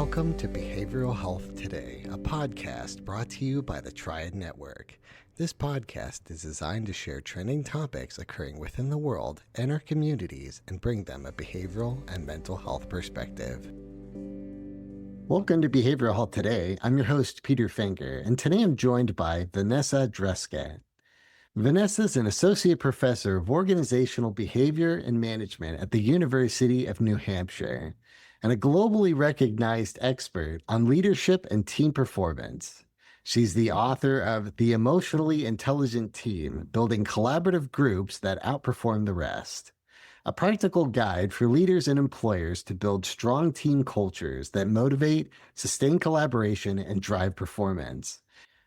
Welcome to Behavioral Health Today, a podcast brought to you by the Triad Network. This podcast is designed to share trending topics occurring within the world and our communities and bring them a behavioral and mental health perspective. Welcome to Behavioral Health Today. I'm your host, Peter Fenger, and today I'm joined by Vanessa Druskat. Vanessa is an associate professor of organizational behavior and management at the University of New Hampshire and a globally recognized expert on leadership and team performance. She's the author of The Emotionally Intelligent Team, Building Collaborative Groups That Outperform the Rest, a practical guide for leaders and employers to build strong team cultures that motivate, sustain collaboration, and drive performance.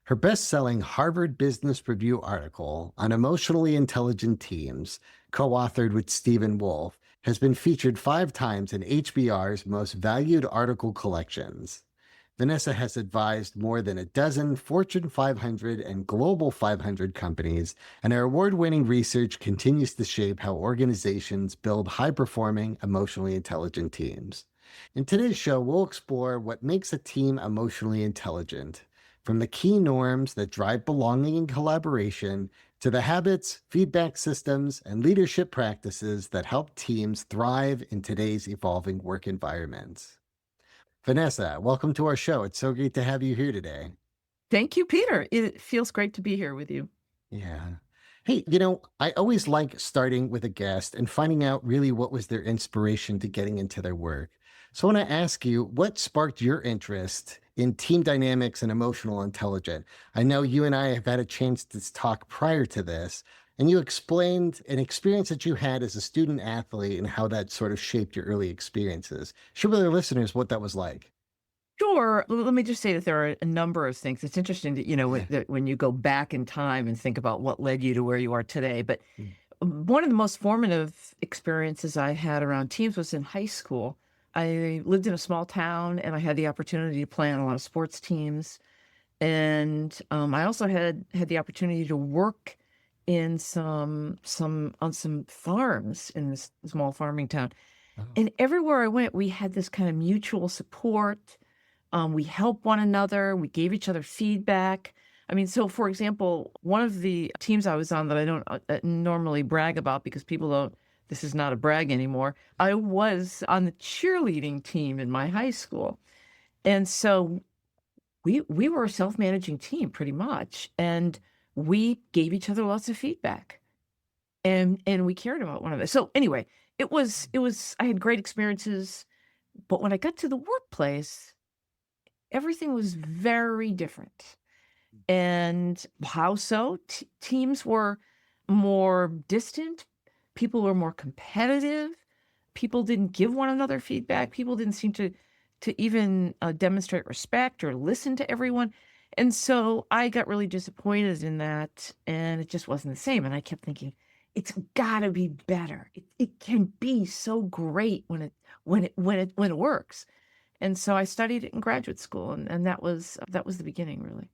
Her best-selling Harvard Business Review article on emotionally intelligent teams, co-authored with Steven Wolff, has been featured 5 times in HBR's most valued article collections. Vanessa has advised more than a dozen Fortune 500 and Global 500 companies, and her award-winning research continues to shape how organizations build high-performing, emotionally intelligent teams. In today's show, we'll explore what makes a team emotionally intelligent, from the key norms that drive belonging and collaboration to the habits, feedback systems, and leadership practices that help teams thrive in today's evolving work environments. Vanessa, welcome to our show. It's so great to have you here today. Thank you, Peter. It feels great to be here with you. Yeah. Hey, I always like starting with a guest and finding out really what was their inspiration to getting into their work. So I want to ask you, what sparked your interest in team dynamics and emotional intelligence? I know you and I have had a chance to talk prior to this, and you explained an experience that you had as a student athlete and how that sort of shaped your early experiences. Share with our listeners what that was like. Sure. Let me just say that there are a number of things. It's interesting that, when you go back in time and think about what led you to where you are today. But one of the most formative experiences I had around teams was in high school. I lived in a small town and I had the opportunity to play on a lot of sports teams. And I also had the opportunity to work in on some farms in this small farming town. Oh. And everywhere I went, we had this kind of mutual support. We helped one another. We gave each other feedback. I mean, so for example, one of the teams I was on that I don't normally brag about because people don't, this is not a brag anymore. I was on the cheerleading team in my high school. And so we were a self-managing team pretty much. And we gave each other lots of feedback. And we cared about one another. So anyway, it was I had great experiences. But when I got to the workplace, everything was very different. And how so? Teams were more distant. People were more competitive. People didn't give one another feedback. People didn't seem to even demonstrate respect or listen to everyone. And so I got really disappointed in that, and it just wasn't the same. And I kept thinking, it's got to be better. It can be so great when it works. And so I studied it in graduate school, and that was the beginning, really.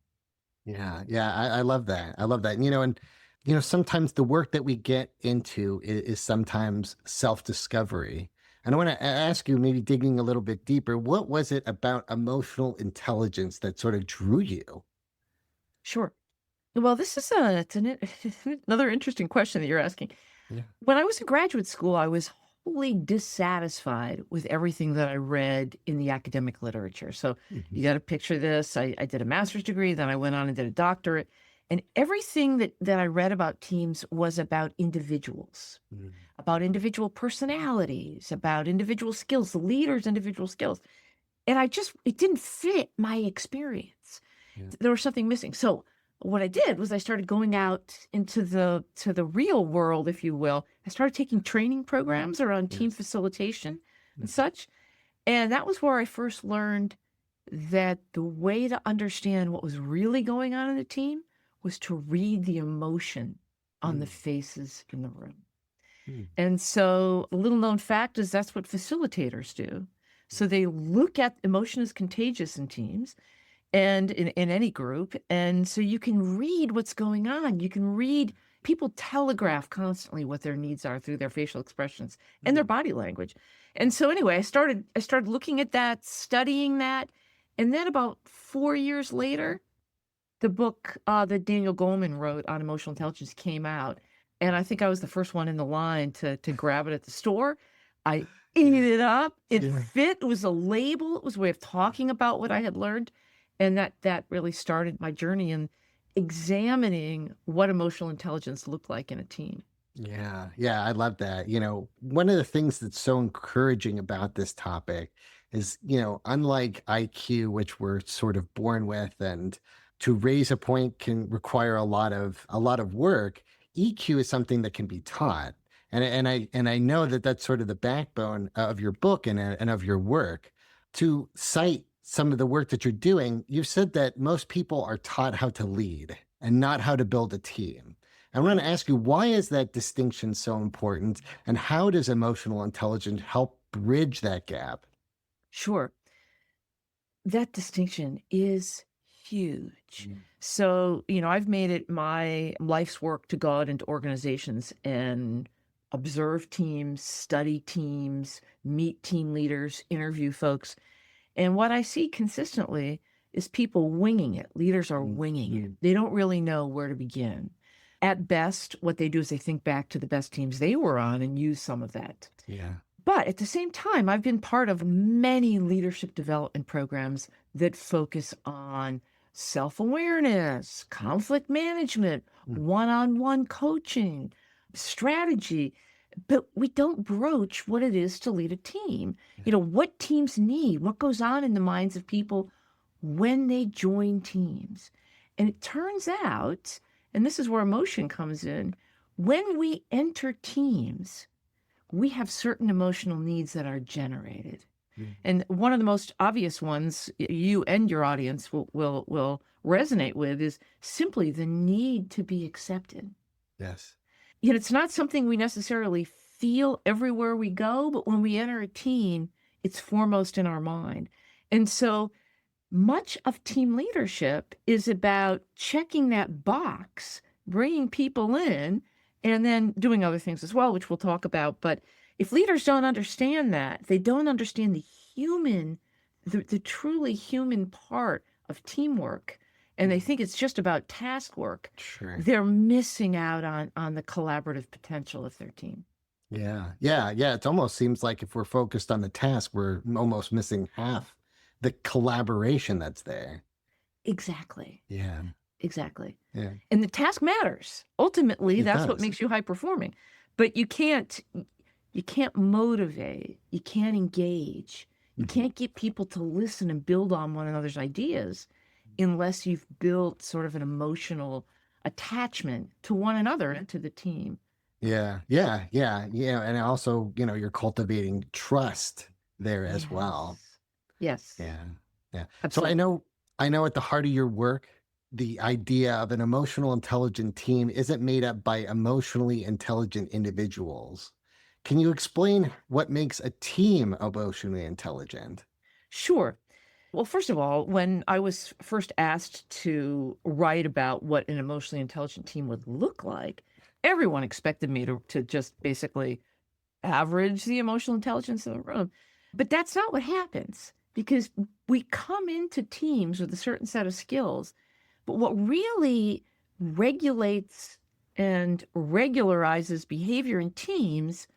Yeah, I love that. I love that. And sometimes the work that we get into is sometimes self-discovery. And I want to ask you, maybe digging a little bit deeper, what was it about emotional intelligence that sort of drew you? Sure. Well, this is another interesting question that you're asking. Yeah. When I was in graduate school, I was wholly dissatisfied with everything that I read in the academic literature. So you got to picture this. I did a master's degree, then I went on and did a doctorate. And everything that I read about teams was about individuals, about individual personalities, about individual skills, the leaders' individual skills. And it didn't fit my experience. Yeah. There was something missing. So what I did was I started going out into the real world, if you will. I started taking training programs around team facilitation and such. And that was where I first learned that the way to understand what was really going on in the team was to read the emotion on the faces in the room. And so a little known fact is that's what facilitators do. So they look at emotion as contagious in teams and in any group. And so you can read what's going on. You can read People telegraph constantly what their needs are through their facial expressions and their body language. And so anyway, I started looking at that, studying that, and then about 4 years later, the book that Daniel Goleman wrote on emotional intelligence came out, and I think I was the first one in the line to grab it at the store. I ate it up. It Yeah. fit. It was a label. It was a way of talking about what I had learned, and that really started my journey in examining what emotional intelligence looked like in a team. Yeah, yeah, I love that. One of the things that's so encouraging about this topic is, unlike IQ, which we're sort of born with, and to raise a point can require a lot of work. EQ is something that can be taught, and I know that that's sort of the backbone of your book and of your work. To cite some of the work that you're doing, you've said that most people are taught how to lead and not how to build a team. I want to ask you, why is that distinction so important? And how does emotional intelligence help bridge that gap? Sure. That distinction is huge. Mm. So, I've made it my life's work to go out into organizations and observe teams, study teams, meet team leaders, interview folks. And what I see consistently is people winging it. Leaders are winging it. They don't really know where to begin. At best, what they do is they think back to the best teams they were on and use some of that. Yeah. But at the same time, I've been part of many leadership development programs that focus on self-awareness, conflict management, Mm. one-on-one coaching, strategy. But we don't broach what it is to lead a team. What teams need, what goes on in the minds of people when they join teams. And it turns out, and this is where emotion comes in, when we enter teams, we have certain emotional needs that are generated. Mm. And one of the most obvious ones you and your audience will resonate with is simply the need to be accepted. Yes. It's not something we necessarily feel everywhere we go, but when we enter a team, it's foremost in our mind. And so much of team leadership is about checking that box, bringing people in, and then doing other things as well, which we'll talk about. But if leaders don't understand that, they don't understand the truly human part of teamwork, and they think it's just about task work, Sure. they're missing out on the collaborative potential of their team. Yeah. Yeah. Yeah. It almost seems like if we're focused on the task, we're almost missing half the collaboration that's there. Exactly. Yeah. Exactly. Yeah. And the task matters. Ultimately, It that's what does. makes you high performing. But you can't motivate, you can't engage, you Mhm. can't get people to listen and build on one another's ideas unless you've built sort of an emotional attachment to one another and to the team. Yeah. Yeah. Yeah. Yeah. And also, you're cultivating trust there as well. Yes. Yeah. Yeah. So I Absolutely. know, I know at the heart of your work, the idea of an emotional intelligent team isn't made up by emotionally intelligent individuals. Can you explain what makes a team emotionally intelligent? Sure. Well, first of all, when I was first asked to write about what an emotionally intelligent team would look like, everyone expected me to just basically average the emotional intelligence of the room. But that's not what happens because we come into teams with a certain set of skills. But what really regulates and regularizes behavior in teams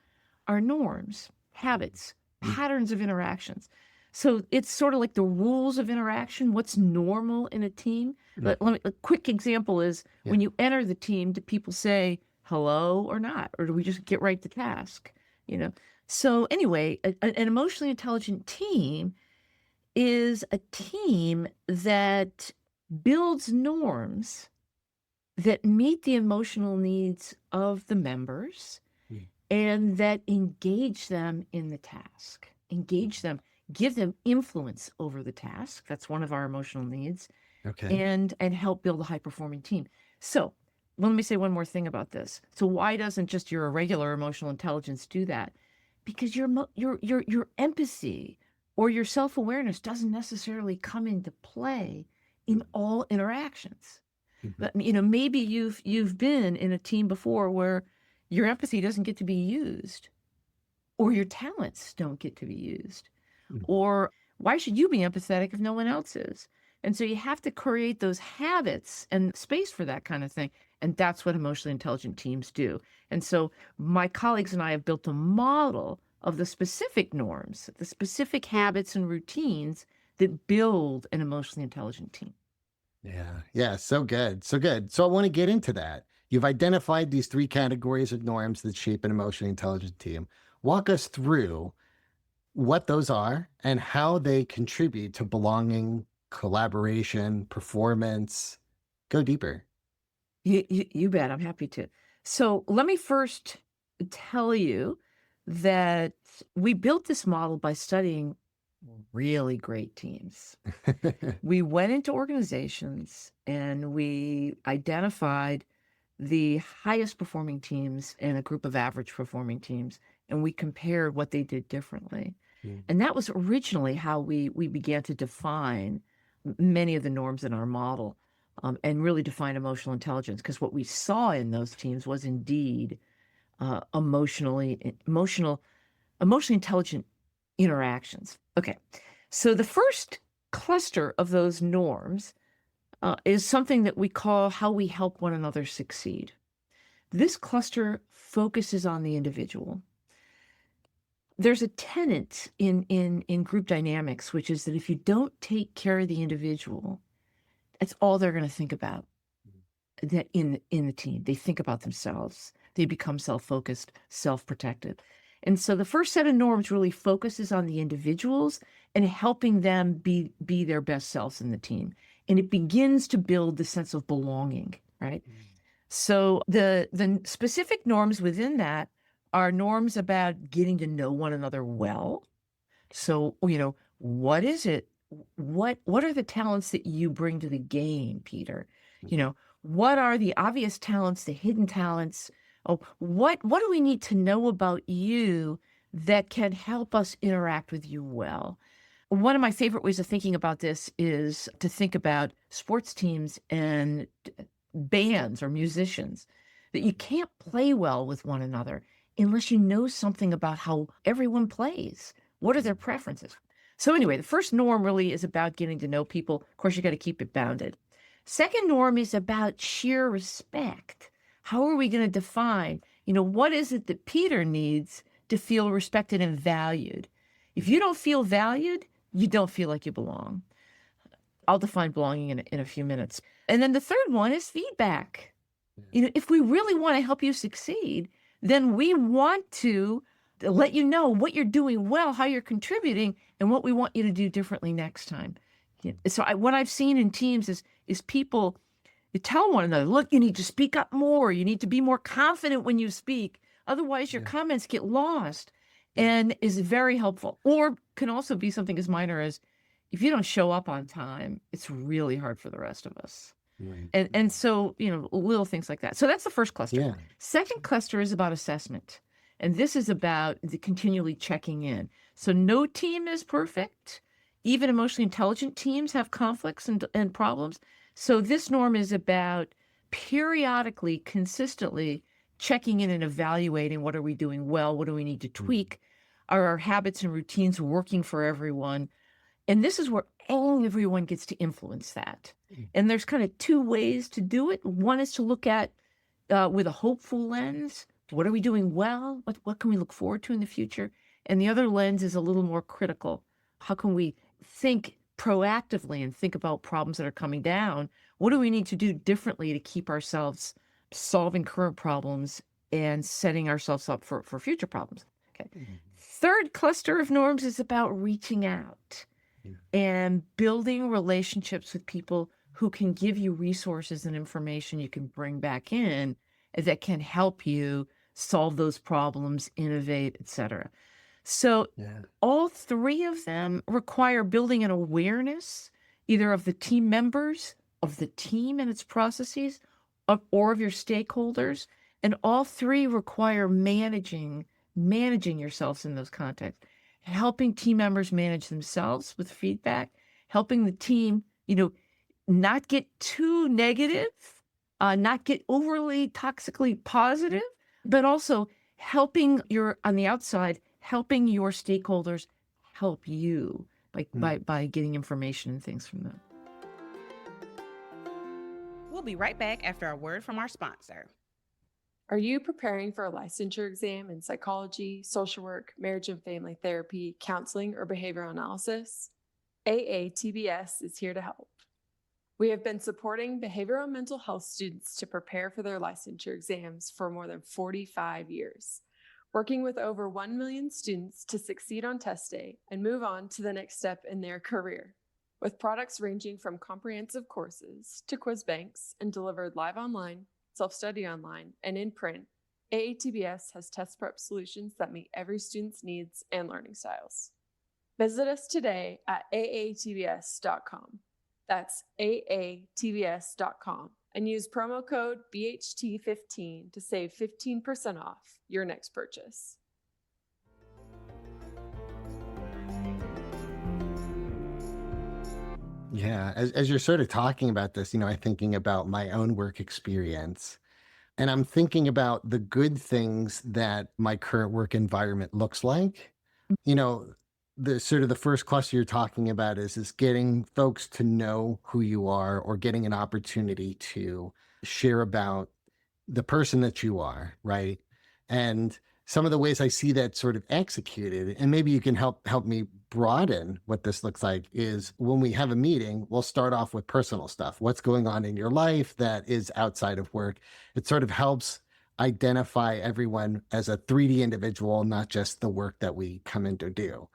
are norms, habits, Mm. patterns of interactions. So it's sort of like the rules of interaction, what's normal in a team. A quick example is Yeah. when you enter the team, do people say hello or not? Or do we just get right to task? So anyway, an emotionally intelligent team is a team that builds norms that meet the emotional needs of the members Mm. and that engage them in the task, engage them, give them influence over the task. That's one of our emotional needs, Okay. and help build a high performing team. So let me say one more thing about this. So why doesn't just your irregular emotional intelligence do that? Because your empathy or your self-awareness doesn't necessarily come into play in all interactions. Mhm. But, maybe you've been in a team before where your empathy doesn't get to be used, or your talents don't get to be used, Mhm. or why should you be empathetic if no one else is? And so you have to create those habits and space for that kind of thing. And that's what emotionally intelligent teams do. And so my colleagues and I have built a model of the specific norms, the specific habits and routines that build an emotionally intelligent team. Yeah. Yeah. So good. So good. So I want to get into that. You've identified these three categories of norms that shape an emotionally intelligent team. Walk us through what those are and how they contribute to belonging, collaboration, performance. Go deeper. You bet. I'm happy to. So let me first tell you that we built this model by studying really great teams. We went into organizations and we identified the highest performing teams and a group of average performing teams, and we compared what they did differently. Mm. And that was originally how we began to define many of the norms in our model, and really define emotional intelligence, because what we saw in those teams was indeed emotionally intelligent interactions. Okay, so the first cluster of those norms is something that we call how we help one another succeed. This cluster focuses on the individual. There's a tenet in group dynamics, which is that if you don't take care of the individual, that's all they're going to think about. That in the team, they think about themselves. They become self-focused, self-protective. And so the first set of norms really focuses on the individuals and helping them be their best selves in the team. And it begins to build the sense of belonging, right? So the specific norms within that are norms about getting to know one another well. So, what is it? What are the talents that you bring to the game, Peter? What are the obvious talents, the hidden talents? Oh, what do we need to know about you that can help us interact with you well? One of my favorite ways of thinking about this is to think about sports teams and bands or musicians, that you can't play well with one another unless you know something about how everyone plays. What are their preferences? So anyway, the first norm really is about getting to know people. Of course, you got to keep it bounded. Second norm is about sheer respect. How are we going to define, what is it that Peter needs to feel respected and valued? If you don't feel valued, you don't feel like you belong. I'll define belonging in a few minutes. And then the third one is feedback. If we really want to help you succeed, then we want to let you know what you're doing well, how you're contributing, and what we want you to do differently next time. So what I've seen in teams is people tell one another, look, you need to speak up more. You need to be more confident when you speak. Otherwise, your comments get lost, and is very helpful. Or can also be something as minor as, if you don't show up on time, it's really hard for the rest of us. Right. And so, little things like that. So that's the first cluster. Yeah. Second cluster is about assessment. And this is about the continually checking in. So no team is perfect. Even emotionally intelligent teams have conflicts and problems. So this norm is about periodically, consistently checking in and evaluating, what are we doing well? What do we need to tweak? Are our habits and routines working for everyone? And this is where everyone gets to influence that. And there's kind of two ways to do it. One is to look at with a hopeful lens. What are we doing well? What can we look forward to in the future? And the other lens is a little more critical. How can we think proactively and think about problems that are coming down? What do we need to do differently to keep ourselves solving current problems and setting ourselves up for future problems? Okay. Third cluster of norms is about reaching out and building relationships with people who can give you resources and information you can bring back in that can help you solve those problems, innovate, etc. So all three of them require building an awareness, either of the team members, of the team and its processes, or of your stakeholders. And all three require managing yourselves in those contexts, helping team members manage themselves with feedback, helping the team, not get too negative, not get overly toxically positive, but also on the outside, helping your stakeholders help you by getting information and things from them. We'll be right back after a word from our sponsor. Are you preparing for a licensure exam in psychology, social work, marriage and family therapy, counseling, or behavioral analysis? AATBS is here to help. We have been supporting behavioral and mental health students to prepare for their licensure exams for more than 45 years, working with over 1 million students to succeed on test day and move on to the next step in their career. With products ranging from comprehensive courses to quiz banks and delivered live online, self-study online, and in print, AATBS has test prep solutions that meet every student's needs and learning styles. Visit us today at aatbs.com. That's aatbs.com and use promo code BHT15 to save 15% off your next purchase. Yeah, as you're sort of talking about this, I'm thinking about my own work experience, and I'm thinking about the good things that my current work environment looks like. You know, the sort of the first cluster you're talking about is getting folks to know who you are or getting an opportunity to share about the person that you are, right? And some of the ways I see that sort of executed, and maybe you can help me broaden what this looks like, is when we have a meeting, we'll start off with personal stuff. What's going on in your life that is outside of work? It sort of helps identify everyone as a 3D individual, not just the work that we come in to do.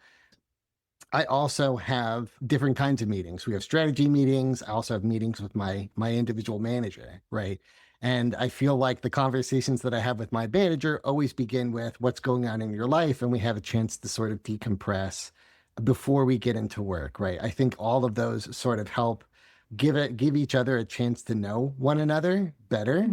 I also have different kinds of meetings. We have strategy meetings. I also have meetings with my individual manager, right? And I feel like the conversations that I have with my manager always begin with what's going on in your life, and we have a chance to sort of decompress before we get into work, right? I think all of those sort of help give each other a chance to know one another better,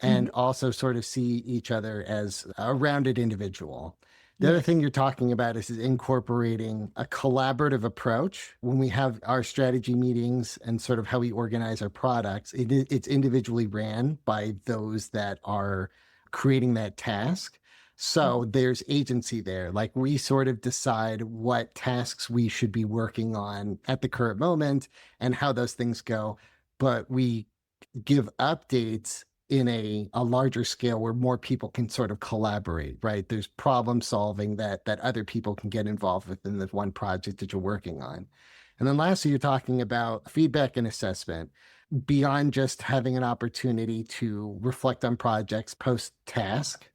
and also sort of see each other as a rounded individual. The other thing you're talking about is incorporating a collaborative approach. When we have our strategy meetings and sort of how we organize our products, it's individually ran by those that are creating that task. So there's agency there. Like, we sort of decide what tasks we should be working on at the current moment and how those things go. But we give updates in a larger scale where more people can sort of collaborate, right? There's problem solving that other people can get involved with in the one project that you're working on. And then lastly, you're talking about feedback and assessment. Beyond just having an opportunity to reflect on projects post-task,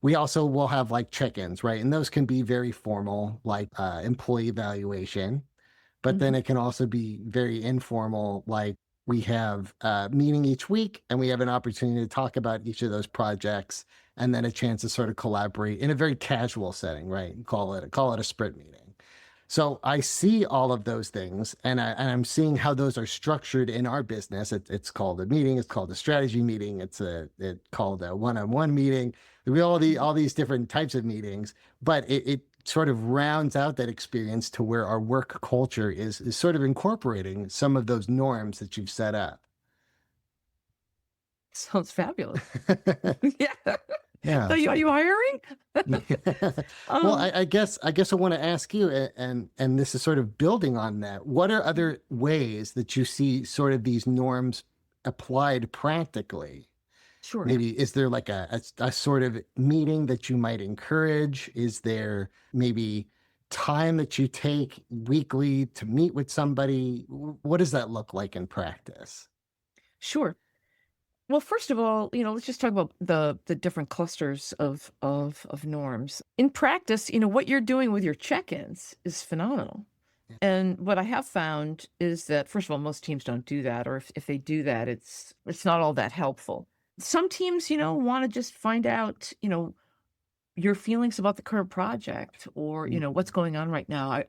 we also will have like check-ins, right? And those can be very formal, like employee evaluation, but then it can also be very informal, like we have a meeting each week and we have an opportunity to talk about each of those projects, and then a chance to sort of collaborate in a very casual setting, right? Call it a sprint meeting. So I see all of those things, and I'm seeing how those are structured in our business. It's called a meeting. It's called a strategy meeting. It's called a one-on-one meeting. We all these different types of meetings, but it sort of rounds out that experience to where our work culture is sort of incorporating some of those norms that you've set up. Sounds fabulous. Yeah. Yeah. So are you hiring? Well, I guess I want to ask you, and this is sort of building on that. What are other ways that you see sort of these norms applied practically? Sure. Maybe is there like a sort of meeting that you might encourage? Is there maybe time that you take weekly to meet with somebody? What does that look like in practice? Sure. Well, first of all, let's just talk about the different clusters of norms. In practice, what you're doing with your check-ins is phenomenal. And what I have found is that, first of all, most teams don't do that, or if they do that, it's not all that helpful. Some teams, want to just find out, your feelings about the current project, or, what's going on right now.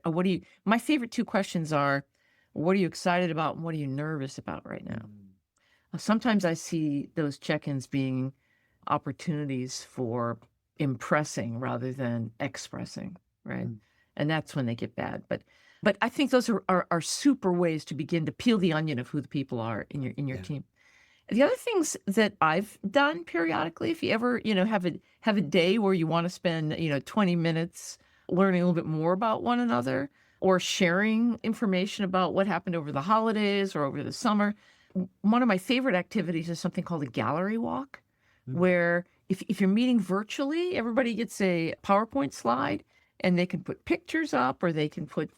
My favorite two questions are, what are you excited about and what are you nervous about right now? Sometimes I see those check-ins being opportunities for impressing rather than expressing, right? And that's when they get bad. But But I think those are super ways to begin to peel the onion of who the people are in your team. The other things that I've done periodically, if you ever, have a day where you want to spend, 20 minutes learning a little bit more about one another or sharing information about what happened over the holidays or over the summer. One of my favorite activities is something called a gallery walk, where if you're meeting virtually, everybody gets a PowerPoint slide and they can put pictures up or they can put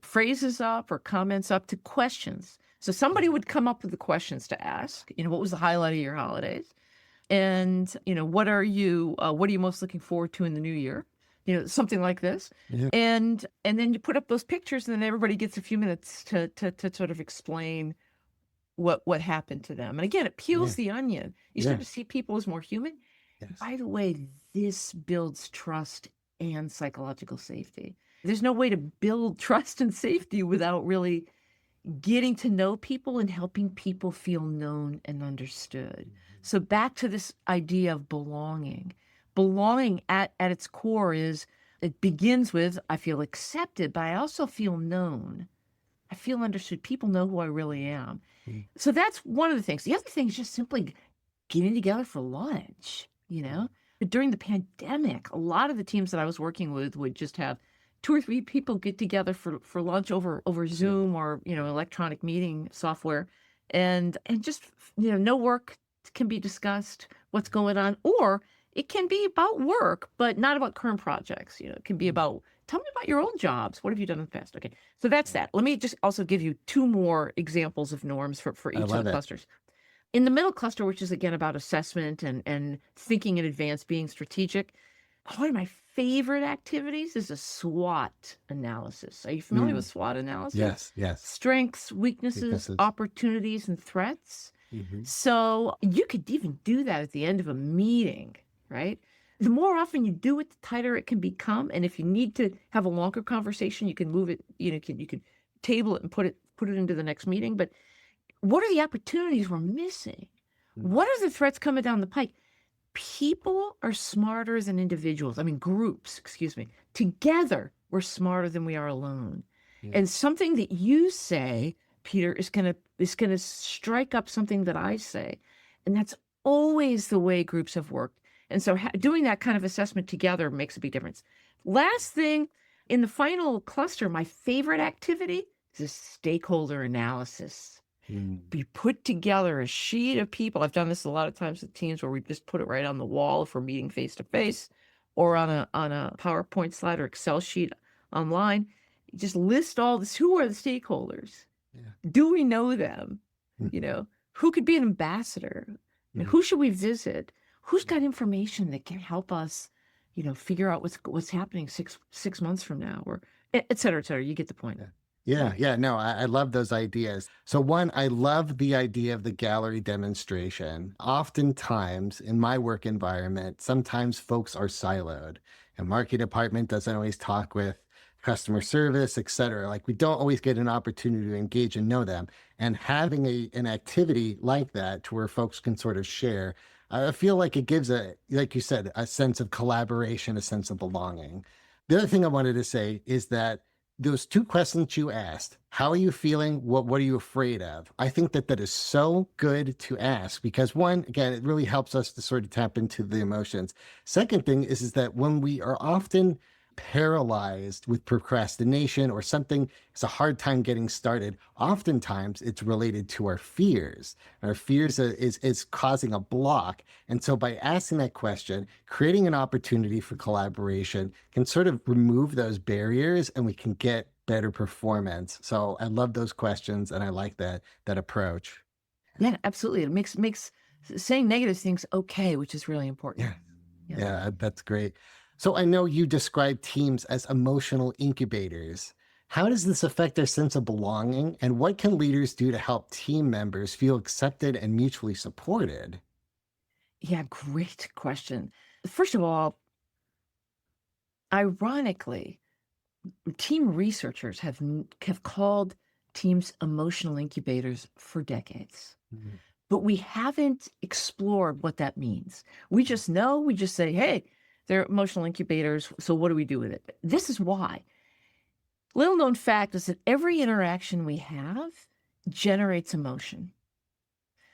phrases up or comments up to questions. So somebody would come up with the questions to ask, what was the highlight of your holidays? And, what are you most looking forward to in the new year? Something like this. Yeah. And then you put up those pictures and then everybody gets a few minutes to sort of explain what happened to them. And again, it peels the onion. You start to see people as more human. Yes. By the way, this builds trust and psychological safety. There's no way to build trust and safety without really getting to know people and helping people feel known and understood. So back to this idea of belonging. Belonging at its core it begins with, I feel accepted, but I also feel known. I feel understood. People know who I really am. So that's one of the things. The other thing is just simply getting together for lunch, But during the pandemic, a lot of the teams that I was working with would just have 2 or 3 people get together for lunch over Zoom or, electronic meeting software and just, no work can be discussed, what's going on, or it can be about work, but not about current projects. It can be about, tell me about your old jobs. What have you done in the past? Okay. So that's that. Let me just also give you 2 more examples of norms for each of the clusters. In the middle cluster, which is again about assessment and thinking in advance, being strategic, one of my favorite activities is a SWOT analysis. Are you familiar with SWOT analysis? Yes. Strengths, weaknesses, opportunities, and threats. So you could even do that at the end of a meeting, right? The more often you do it, the tighter it can become. And if you need to have a longer conversation, you can move it, you can table it and put it into the next meeting. But what are the opportunities we're missing? What are the threats coming down the pike? People are smarter than individuals. Groups, together we're smarter than we are alone. And something that you say, Peter, is gonna strike up something that I say. And that's always the way groups have worked. And so doing that kind of assessment together makes a big difference. Last thing, in the final cluster, my favorite activity is a stakeholder analysis. We put together a sheet of people. I've done this a lot of times with teams where we just put it right on the wall if we're meeting face to face, or on a PowerPoint slide or Excel sheet online. You just list all this. Who are the stakeholders? Do we know them? Who could be an ambassador? Who should we visit? Who's got information that can help us, figure out what's happening six months from now, or et cetera, et cetera. You get the point. Yeah. No, I love those ideas. So one, I love the idea of the gallery demonstration. Oftentimes in my work environment, sometimes folks are siloed and marketing department doesn't always talk with customer service, et cetera. Like we don't always get an opportunity to engage and know them. And having an activity like that to where folks can sort of share, I feel like it gives like you said, a sense of collaboration, a sense of belonging. The other thing I wanted to say is that those 2 questions you asked, how are you feeling? What are you afraid of? I think that is so good to ask because one, again, it really helps us to sort of tap into the emotions. Second thing is that when we are often paralyzed with procrastination or something, it's a hard time getting started. Oftentimes it's related to our fears. Our fears is causing a block. And so by asking that question, creating an opportunity for collaboration can sort of remove those barriers and we can get better performance. So I love those questions and I like that approach. Yeah, absolutely. It makes saying negative things okay, which is really important. Yeah, that's great. So I know you describe teams as emotional incubators. How does this affect their sense of belonging? And what can leaders do to help team members feel accepted and mutually supported? Yeah, great question. First of all, ironically, team researchers have called teams emotional incubators for decades. But we haven't explored what that means. We just say, hey, they're emotional incubators. So what do we do with it? This is why. Little known fact is that every interaction we have generates emotion.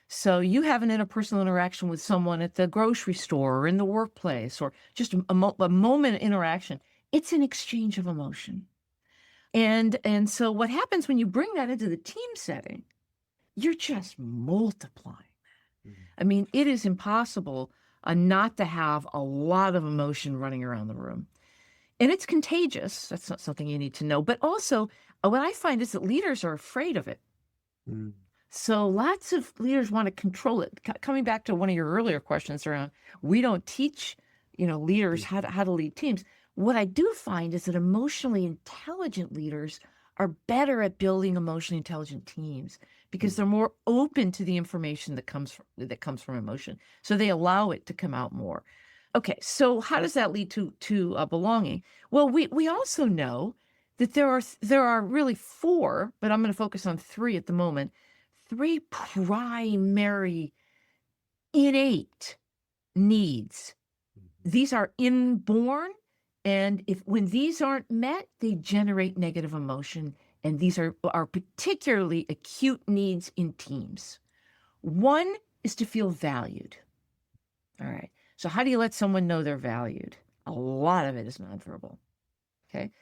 So you have an interpersonal interaction with someone at the grocery store or in the workplace, or just a moment interaction. It's an exchange of emotion. And so what happens when you bring that into the team setting, you're just multiplying. I mean, it is impossible not to have a lot of emotion running around the room. And it's contagious. That's not something you need to know. But also, what I find is that leaders are afraid of it. Mm. So lots of leaders want to control it. Coming back to one of your earlier questions around, we don't teach, leaders how to lead teams. What I do find is that emotionally intelligent leaders are better at building emotionally intelligent teams because they're more open to the information that comes from emotion. So they allow it to come out more. Okay, so how does that lead to belonging? Well, we also know that there are really four, but I'm going to focus on three at the moment. Three primary innate needs. These are inborn, and when these aren't met, they generate negative emotion, and these are particularly acute needs in teams. One is to feel valued. All right. So how do you let someone know they're valued? A lot of it is nonverbal. Okay.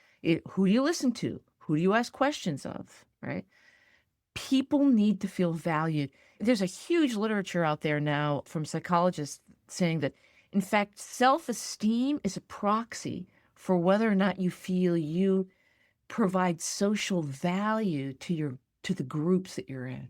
Who do you listen to? Who do you ask questions of? Right. People need to feel valued. There's a huge literature out there now from psychologists saying that, in fact, self-esteem is a proxy for whether or not you feel you provide social value to the groups that you're in.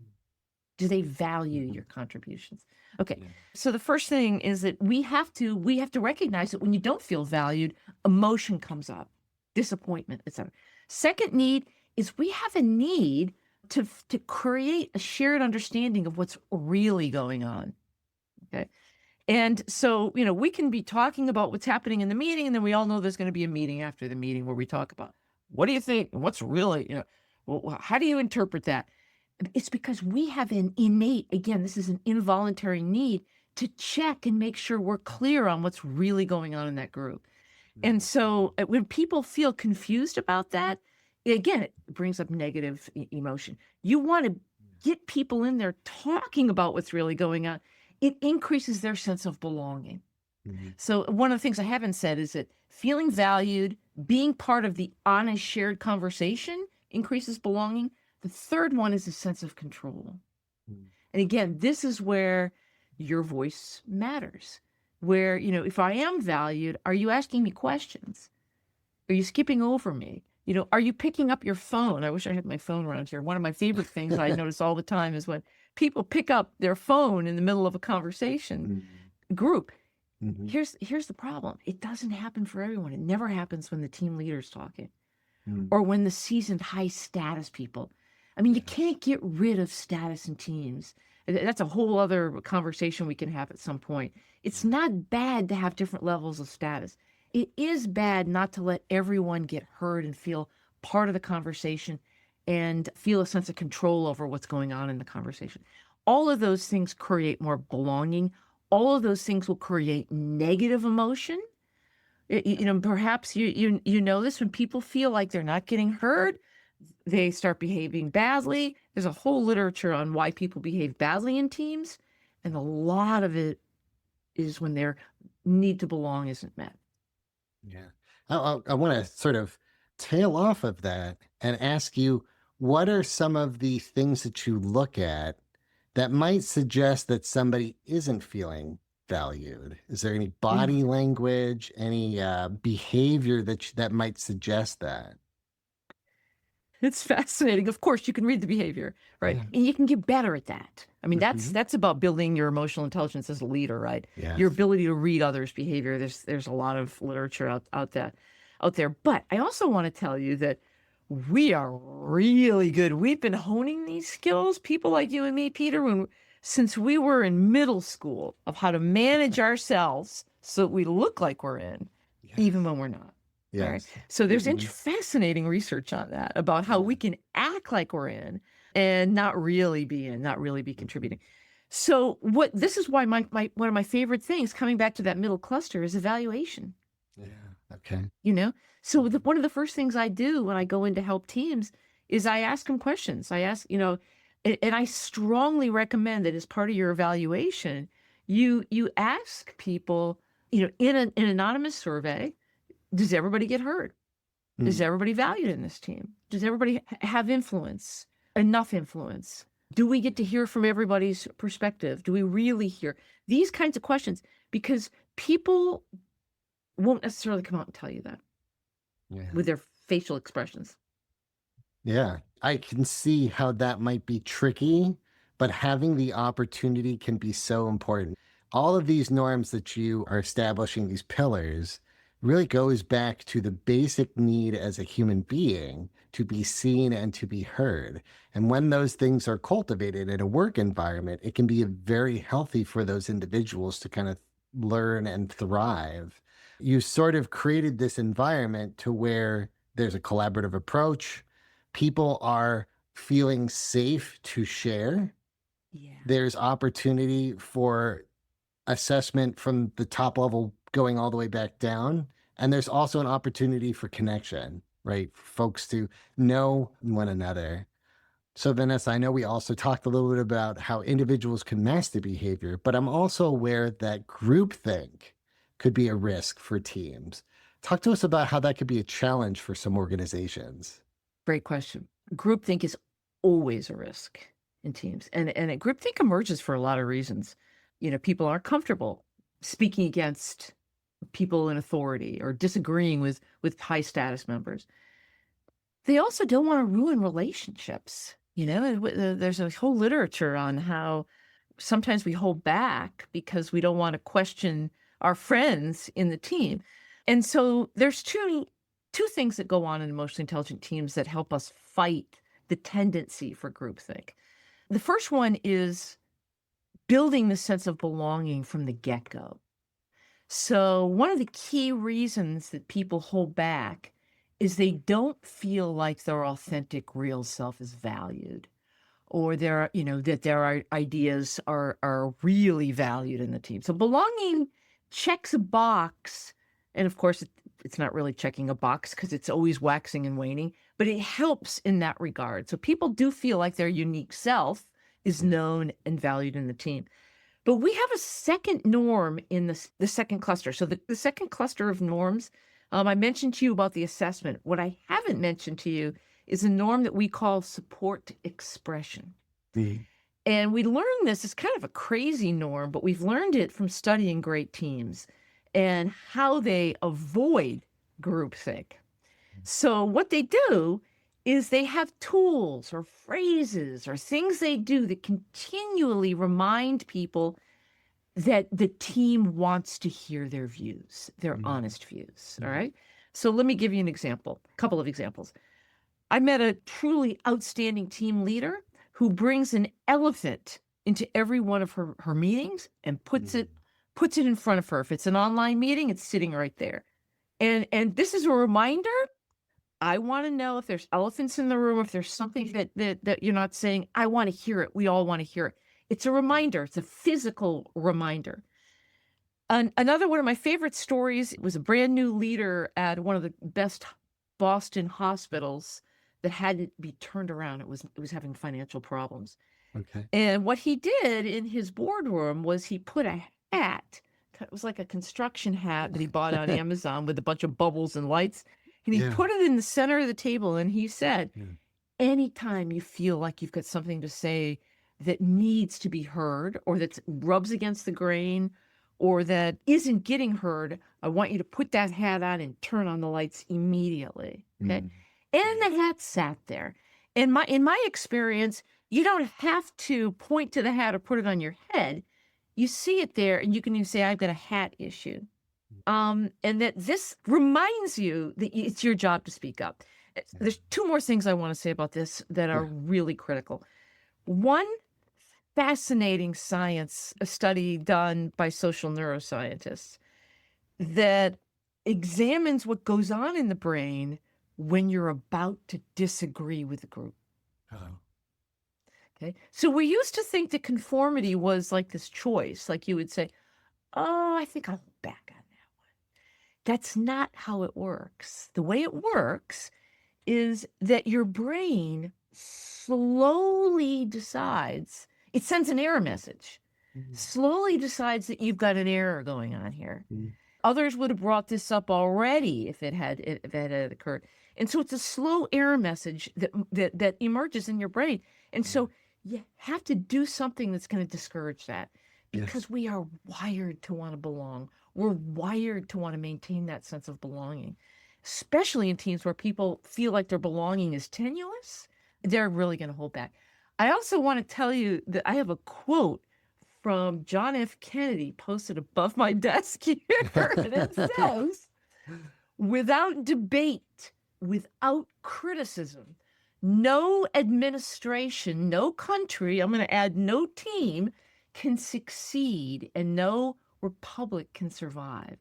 Do they value your contributions? Okay. Yeah. So the first thing is that we have to recognize that when you don't feel valued, emotion comes up, disappointment, etc. Second need is we have a need to create a shared understanding of what's really going on. Okay. And so, we can be talking about what's happening in the meeting, and then we all know there's going to be a meeting after the meeting where we talk about, what do you think? What's really, well, how do you interpret that? It's because we have an innate, again, this is an involuntary need to check and make sure we're clear on what's really going on in that group. And so when people feel confused about that, again, it brings up negative emotion. You want to get people in there talking about what's really going on. It increases their sense of belonging. Mm-hmm. So one of the things I haven't said is that feeling valued, being part of the honest shared conversation increases belonging. The third one is a sense of control. Mm-hmm. And again, this is where your voice matters. Where, if I am valued, are you asking me questions? Are you skipping over me? Are you picking up your phone? I wish I had my phone around here. One of my favorite things I notice all the time is when people pick up their phone in the middle of a conversation group. Mm-hmm. Here's the problem. It doesn't happen for everyone. It never happens when the team leader's talking or when the seasoned high status people. I mean, you can't get rid of status in teams. That's a whole other conversation we can have at some point. It's not bad to have different levels of status. It is bad not to let everyone get heard and feel part of the conversation and feel a sense of control over what's going on in the conversation. All of those things create more belonging. All of those things will create negative emotion. Perhaps you know this, when people feel like they're not getting heard, they start behaving badly. There's a whole literature on why people behave badly in teams, and a lot of it is when their need to belong isn't met. Yeah. I want to sort of tail off of that and ask you, what are some of the things that you look at that might suggest that somebody isn't feeling valued? Is there any body language, any behavior that might suggest that? It's fascinating. Of course, you can read the behavior, right? Yeah. And you can get better at that. I mean, that's about building your emotional intelligence as a leader, right? Yes. Your ability to read others' behavior. There's a lot of literature out there. But I also want to tell you that we are really good. We've been honing these skills, people like you and me, Peter, since we were in middle school, of how to manage ourselves so that we look like we're in, even when we're not. Yes. Right? So there's fascinating research on that, about how we can act like we're in and not really be contributing. So this is why one of my favorite things, coming back to that middle cluster, is evaluation. Yeah, Okay. you know? So one of the first things I do when I go in to help teams is I ask them questions. I ask, and I strongly recommend that as part of your evaluation, you ask people, in an anonymous survey, does everybody get heard? Is everybody valued in this team? Does everybody have influence? Enough influence? Do we get to hear from everybody's perspective? Do we really hear these kinds of questions? Because people won't necessarily come out and tell you that Yeah. with their facial expressions. Yeah. I can see how that might be tricky, but having the opportunity can be so important. All of these norms that you are establishing, these pillars, really goes back to the basic need as a human being to be seen and to be heard. And when those things are cultivated in a work environment, it can be very healthy for those individuals to kind of learn and thrive. You sort of created this environment to where there's a collaborative approach. People are feeling safe to share. Yeah. There's opportunity for assessment from the top level going all the way back down. And there's also an opportunity for connection, right? For folks to know one another. So, Vanessa, I know we also talked a little bit about how individuals can master behavior, but I'm also aware that groupthink could be a risk for teams. Talk to us about how that could be a challenge for some organizations. Great question. Groupthink is always a risk in teams. And groupthink emerges for a lot of reasons. People aren't comfortable speaking against people in authority or disagreeing with high status members. They also don't want to ruin relationships. There's a whole literature on how sometimes we hold back because we don't want to question our friends in the team. And so there's two things that go on in emotionally intelligent teams that help us fight the tendency for groupthink. The first one is building the sense of belonging from the get-go. So one of the key reasons that people hold back is they don't feel like their authentic, real self is valued, or that their ideas are really valued in the team. So belonging checks a box, and of course it's not really checking a box because it's always waxing and waning, but it helps in that regard. So people do feel like their unique self is known and valued in the team. But we have a second norm in the second cluster. So the second cluster of norms, I mentioned to you about the assessment. What I haven't mentioned to you is a norm that we call support expression. And we learned this, it's kind of a crazy norm, but we've learned it from studying great teams and how they avoid groupthink. So what they do is they have tools or phrases or things they do that continually remind people that the team wants to hear their views, their honest views. All right. So let me give you a couple of examples. I met a truly outstanding team leader who brings an elephant into every one of her meetings and puts it in front of her. If it's an online meeting, it's sitting right there. And this is a reminder. I want to know if there's elephants in the room, if there's something that you're not saying. I want to hear it. We all want to hear it. It's a reminder. It's a physical reminder. Another one of my favorite stories was a brand new leader at one of the best Boston hospitals that had to be turned around. It was having financial problems. Okay. And what he did in his boardroom was he put a hat. It was like a construction hat that he bought on Amazon with a bunch of bubbles and lights. And he put it in the center of the table and he said, anytime you feel like you've got something to say that needs to be heard or that rubs against the grain or that isn't getting heard, I want you to put that hat on and turn on the lights immediately. Okay. And the hat sat there. In my experience, you don't have to point to the hat or put it on your head. You see it there and you can even say, I've got a hat issue. And that this reminds you that it's your job to speak up. There's two more things I want to say about this that are really critical. One, fascinating science, a study done by social neuroscientists that examines what goes on in the brain when you're about to disagree with the group. Okay. So we used to think that conformity was like this choice, like you would say, oh, I think I'll hold back on that one. That's not how it works. The way it works is that your brain slowly decides, it sends an error message, slowly decides that you've got an error going on here. Others would have brought this up already if it had occurred. And so it's a slow error message that emerges in your brain. And so you have to do something that's going to discourage that, because we are wired to want to belong. We're wired to want to maintain that sense of belonging, especially in teams where people feel like their belonging is tenuous. They're really going to hold back. I also want to tell you that I have a quote from John F. Kennedy posted above my desk here. And it says, without debate, without criticism, no administration, no country, I'm going to add no team, can succeed, and no republic can survive.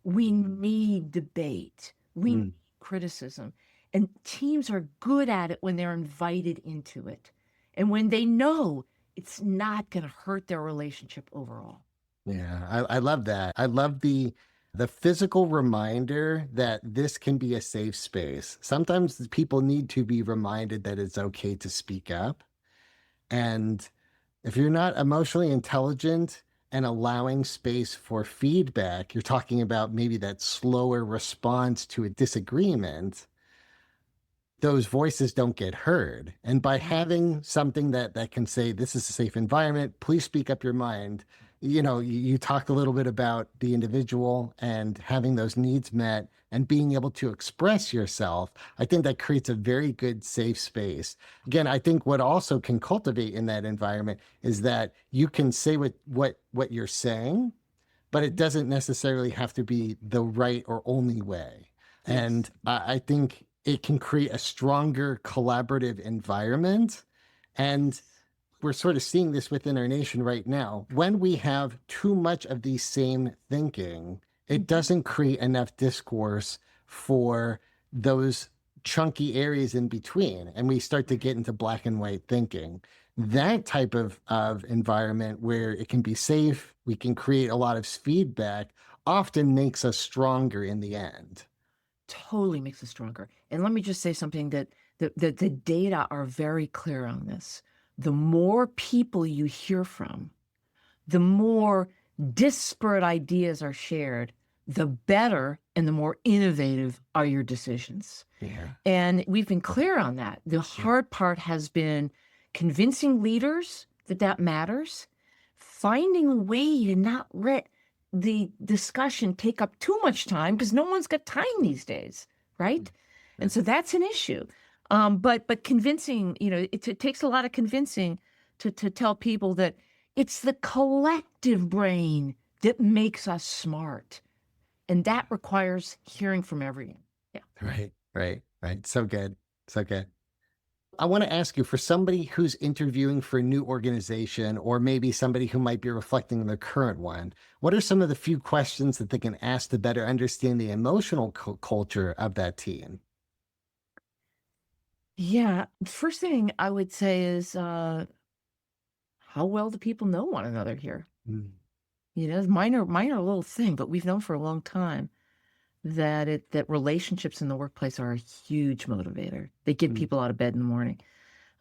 We need debate. We need criticism. And teams are good at it when they're invited into it, and when they know it's not going to hurt their relationship overall. Yeah, I love that. I love the physical reminder that this can be a safe space. Sometimes people need to be reminded that it's okay to speak up. And if you're not emotionally intelligent and allowing space for feedback, you're talking about maybe that slower response to a disagreement, those voices don't get heard. And by having something that can say, this is a safe environment, please speak up your mind. You talked a little bit about the individual and having those needs met and being able to express yourself. I think that creates a very good safe space. Again, I think what also can cultivate in that environment is that you can say what you're saying, but it doesn't necessarily have to be the right or only way. And I think it can create a stronger collaborative environment. And we're sort of seeing this within our nation right now. When we have too much of the same thinking, it doesn't create enough discourse for those chunky areas in between. And we start to get into black and white thinking. That type of environment where it can be safe, we can create a lot of feedback, often makes us stronger in the end. Totally makes us stronger. And let me just say something that the data are very clear on this. The more people you hear from, the more disparate ideas are shared, the better and the more innovative are your decisions. Yeah. And we've been clear on that. The hard part has been convincing leaders that matters, finding a way to not let the discussion take up too much time, because no one's got time these days, right? And so that's an issue. But convincing, it takes a lot of convincing to tell people that it's the collective brain that makes us smart. And that requires hearing from everyone. Yeah. Right. So good. I want to ask you, for somebody who's interviewing for a new organization, or maybe somebody who might be reflecting on their current one, what are some of the few questions that they can ask to better understand the emotional culture of that team? Yeah. First thing I would say is, how well do people know one another here? Minor little thing, but we've known for a long time that relationships in the workplace are a huge motivator. They get people out of bed in the morning.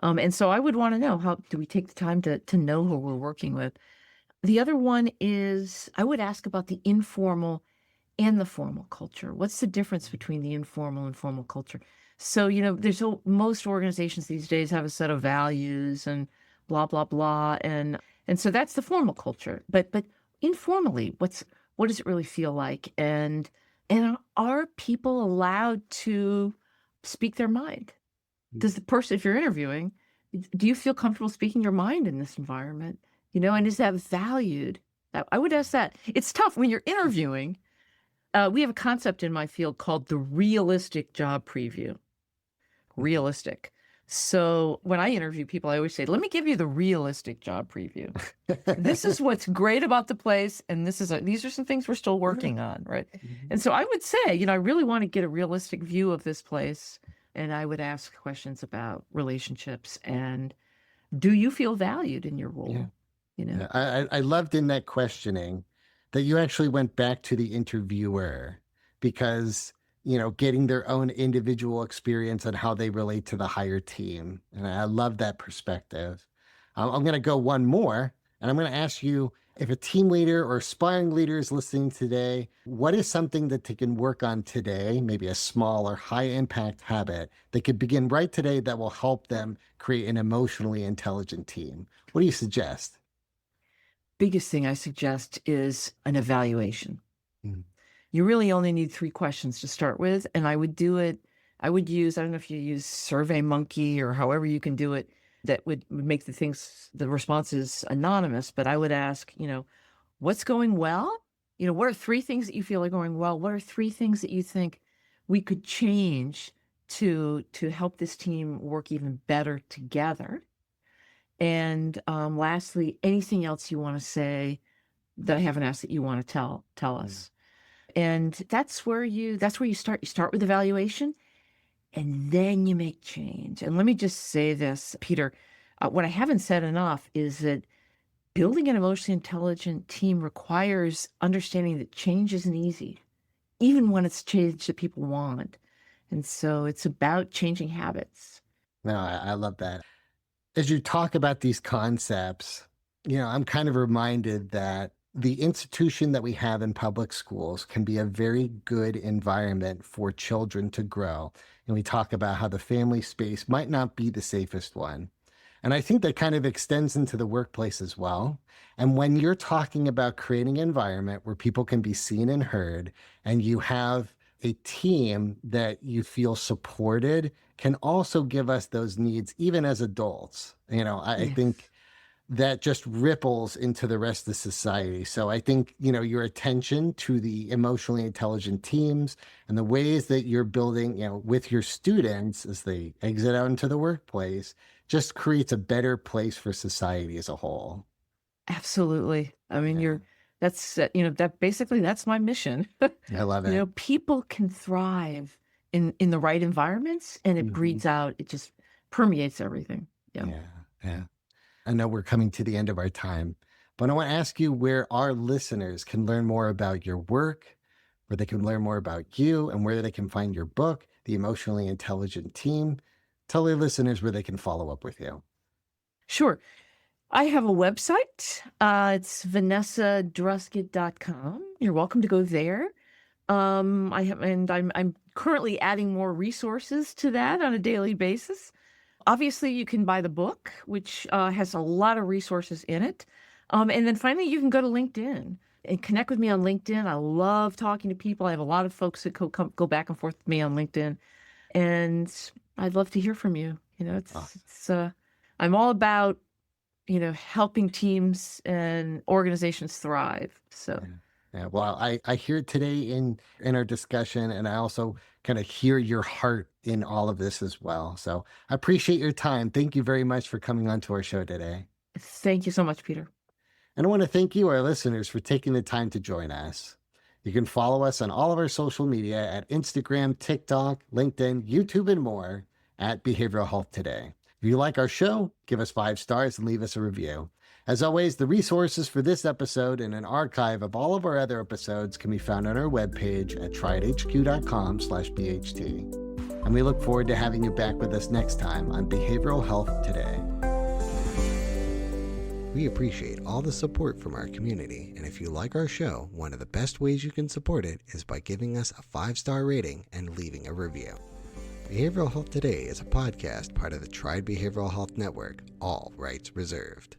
And so I would want to know, how do we take the time to know who we're working with? The other one is, I would ask about the informal and the formal culture. What's the difference between the informal and formal culture? So, most organizations these days have a set of values and blah, blah, blah. And so that's the formal culture. But informally, what does it really feel like? And are people allowed to speak their mind? Does the person, if you're interviewing, do you feel comfortable speaking your mind in this environment? And is that valued? I would ask that. It's tough when you're interviewing. We have a concept in my field called the realistic job preview. Realistic. So when I interview people, I always say, let me give you the realistic job preview. This is what's great about the place. And these are some things we're still working on, right? And so I would say, I really want to get a realistic view of this place. And I would ask questions about relationships and, do you feel valued in your role? I loved in that questioning that you actually went back to the interviewer because, getting their own individual experience and how they relate to the higher team. And I love that perspective. I'm going to go one more, and I'm going to ask you, if a team leader or aspiring leader is listening today, what is something that they can work on today, maybe a small or high impact habit that could begin right today that will help them create an emotionally intelligent team? What do you suggest? Biggest thing I suggest is an evaluation. Mhm. You really only need 3 questions to start with. And I would use, I don't know if you use SurveyMonkey or however you can do it, that would make the responses anonymous. But I would ask, what's going well? What are 3 things that you feel are going well? What are 3 things that you think we could change to help this team work even better together? And lastly, anything else you want to say that I haven't asked that you want to tell us? And that's where you start. You start with evaluation, and then you make change. And let me just say this, Peter, what I haven't said enough is that building an emotionally intelligent team requires understanding that change isn't easy, even when it's change that people want. And so it's about changing habits. No, I love that. As you talk about these concepts, I'm kind of reminded that the institution that we have in public schools can be a very good environment for children to grow. And we talk about how the family space might not be the safest one. And I think that kind of extends into the workplace as well. And when you're talking about creating an environment where people can be seen and heard, and you have a team that you feel supported, can also give us those needs, even as adults. I Yes. think that just ripples into the rest of society. So I think, your attention to the emotionally intelligent teams and the ways that you're building, with your students as they exit out into the workplace just creates a better place for society as a whole. Absolutely. I mean, Yeah. that's my mission. I love it. People can thrive in the right environments, and it Mhm. breeds out, it just permeates everything. Yeah. Yeah. Yeah. I know we're coming to the end of our time, but I want to ask you where our listeners can learn more about your work, where they can learn more about you, and where they can find your book, The Emotionally Intelligent Team. Tell your listeners where they can follow up with you. Sure. I have a website. It's vanessadruskat.com. You're welcome to go there. I'm currently adding more resources to that on a daily basis. Obviously, you can buy the book, which has a lot of resources in it. And then finally, you can go to LinkedIn and connect with me on LinkedIn. I love talking to people. I have a lot of folks that go back and forth with me on LinkedIn, and I'd love to hear from you. I'm all about, helping teams and organizations thrive. So. Yeah. Well, I hear it today in our discussion, and I also kind of hear your heart in all of this as well. So I appreciate your time. Thank you very much for coming on to our show today. Thank you so much, Peter. And I want to thank you, our listeners, for taking the time to join us. You can follow us on all of our social media at Instagram, TikTok, LinkedIn, YouTube, and more at Behavioral Health Today. If you like our show, give us 5 stars and leave us a review. As always, the resources for this episode and an archive of all of our other episodes can be found on our webpage at triadhq.com/BHT. And we look forward to having you back with us next time on Behavioral Health Today. We appreciate all the support from our community, and if you like our show, one of the best ways you can support it is by giving us a 5-star rating and leaving a review. Behavioral Health Today is a podcast part of the Triad Behavioral Health Network, all rights reserved.